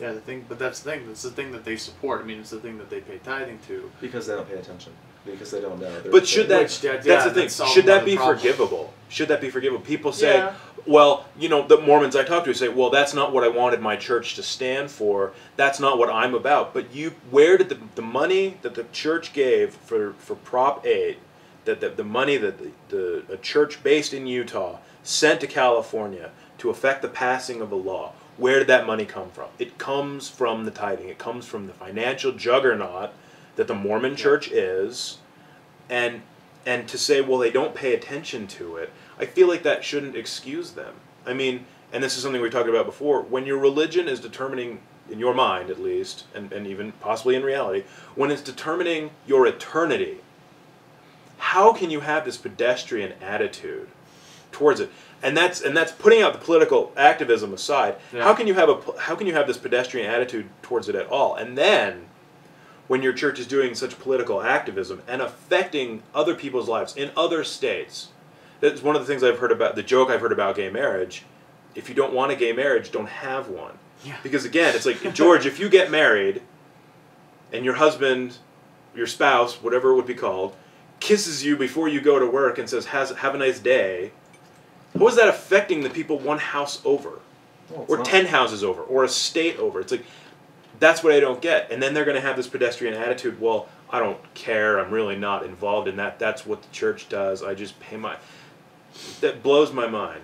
Yeah, but that's the thing. That's the thing that they support. I mean, it's the thing that they pay tithing to. Because they don't pay attention. Because they don't know. But should that's the thing. Should that be forgivable? Should that be forgivable? People say, well, you know, the Mormons I talk to say, well, that's not what I wanted my church to stand for. That's not what I'm about. But where did the money that the church gave for Prop 8, that the money that a church based in Utah sent to California to affect the passing of a law, where did that money come from? It comes from the tithing. It comes from the financial juggernaut that the Mormon church is, and to say, well, they don't pay attention to it, I feel like that shouldn't excuse them. I mean, and this is something we talked about before, when your religion is determining, in your mind at least, and even possibly in reality, when it's determining your eternity, how can you have this pedestrian attitude towards it? And that's putting out the political activism aside. Yeah. How can you have this pedestrian attitude towards it at all? And then, when your church is doing such political activism and affecting other people's lives in other states, that's one of the things I've heard about, the joke I've heard about gay marriage. If you don't want a gay marriage, don't have one. Yeah. Because again, it's like, George, if you get married and your husband, your spouse, whatever it would be called, kisses you before you go to work and says, have a nice day, how is that affecting the people one house over? Well, or 10 houses over? Or a state over? It's like, that's what I don't get. And then they're going to have this pedestrian attitude, well, I don't care, I'm really not involved in that, that's what the church does, I just pay my... That blows my mind.